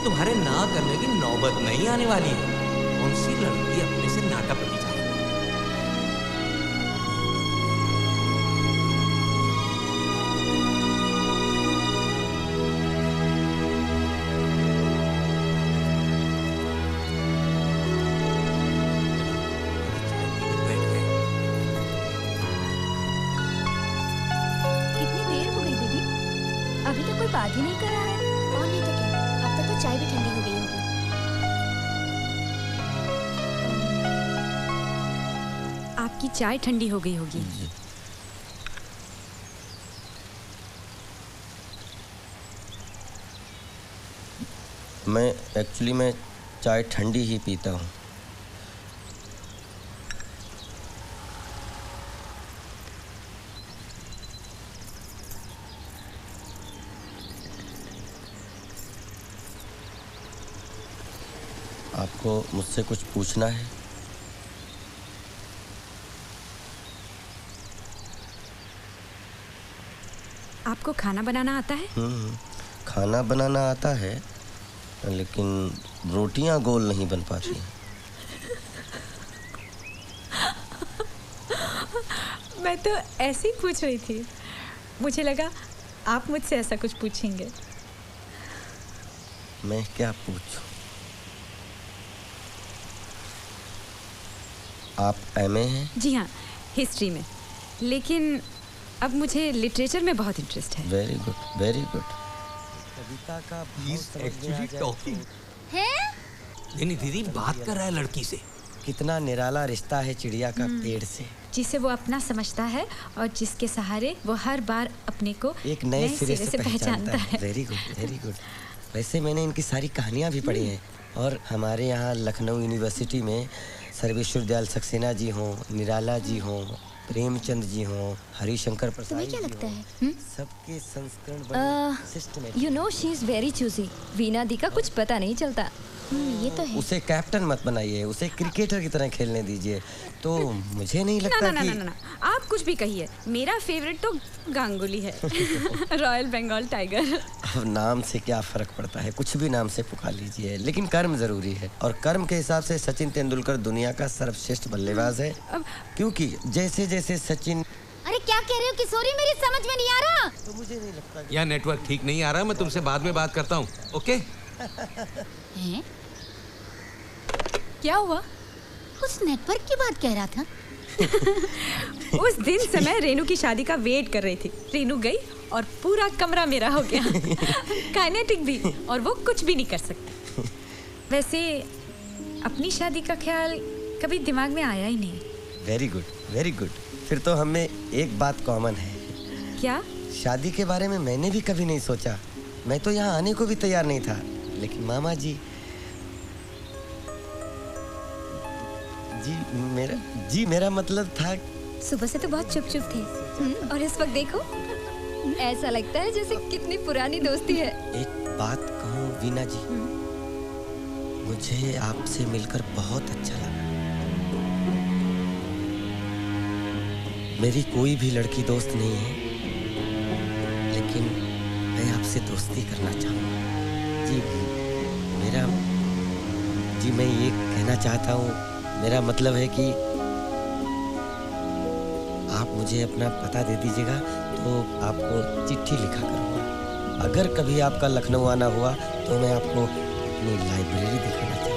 तुम्हारे ना करने की नौबत नहीं आने वाली है। कौन सी लड़की अपने से नाटा पति चाहे? कितनी देर हो गई दीदी? अभी तक कोई बात ही नहीं कर रहा है। और नहीं तो क्या, अब तक तो चाय भी ठंडी हो गई होगी। आपकी चाय ठंडी हो गई होगी। मैं चाय ठंडी ही पीता हूँ। आपको मुझसे कुछ पूछना है? आपको खाना बनाना आता है? खाना बनाना आता है, लेकिन रोटियां गोल नहीं बन पाती हैं। मैं तो ऐसे ही पूछ रही थी, मुझे लगा आप मुझसे ऐसा कुछ पूछेंगे। मैं क्या पूछूं? आप एमए हैं? जी हाँ, हिस्ट्री में, लेकिन अब मुझे लिटरेचर में बहुत इंटरेस्ट है। Very good, very good. Kavita का एक्चुअली टॉकिंग है? नहीं दीदी, बात कर रहा है लड़की से। कितना निराला रिश्ता है चिड़िया का पेड़ से, जिसे वो अपना समझता है और जिसके सहारे वो हर बार अपने को एक नए सिरे से पहचानता है। Very good, very good. वैसे मैंने इनकी सारी कहानियाँ भी पढ़ी हैं, और हमारे यहाँ लखनऊ यूनिवर्सिटी में सर्वेश्वर दयाल सक्सेना जी हों, निराला जी हों, प्रेमचंद जी हों, हरिशंकर प्रसाद। तुम्हें क्या लगता है? सबके संस्करण बड़े systematic. You know she is very choosy. Veena दी का कुछ पता नहीं चलता। ये तो है। उसे कैप्टन मत बनाइए, उसे क्रिकेटर की तरह खेलने दीजिए। तो मुझे नहीं लगता ना, कि ना, आप कुछ भी कहिए, मेरा फेवरेट तो गांगुली है। Royal Bengal tiger. अब नाम से क्या फर्क पड़ता है, कुछ भी नाम से पुकार लीजिए, लेकिन कर्म जरूरी है। और कर्म के हिसाब से सचिन तेंदुलकर दुनिया का सर्वश्रेष्ठ बल्लेबाज है, क्योंकि जैसे जैसे सचिन। अरे क्या कह रहे हो किशोरी? मेरी समझ में नहीं आ रहा। तो मुझे नहीं लगता या नेटवर्क ठीक नहीं आ रहा, मैं तुमसे बाद में बात करता हूँ। ओके? हैं? क्या हुआ? उस नेटवर्क की बात कह रहा था। उस दिन से मैं रेनू की शादी का वेट कर रही थी। रेनू गई और पूरा कमरा मेरा हो गया। काइनेटिक भी, और वो कुछ भी नहीं कर सकती। वैसे अपनी शादी का ख्याल कभी दिमाग में आया ही नहीं। Very good, very good. फिर तो हमें एक बात कॉमन है। क्या? शादी के बारे में मैंने भी कभी नहीं सोचा। मैं तो यहाँ आने को भी तैयार नहीं था, लेकिन मामा जी मेरा मतलब था। सुबह से तो बहुत चुप चुप थे, और इस वक्त देखो, ऐसा लगता है जैसे कितनी पुरानी दोस्ती है। एक बात कहूँ वीना जी, मुझे आपसे मिलकर बहुत अच्छा लगा। मेरी कोई भी लड़की दोस्त नहीं है, लेकिन मैं आपसे दोस्ती करना चाहूँगा। मैं ये कहना चाहता हूँ, मेरा मतलब है कि आप मुझे अपना पता दे दीजिएगा, तो आपको चिट्ठी लिखा करूँगा। अगर कभी आपका लखनऊ आना हुआ तो मैं आपको अपनी लाइब्रेरी दिखाना चाहूँगा।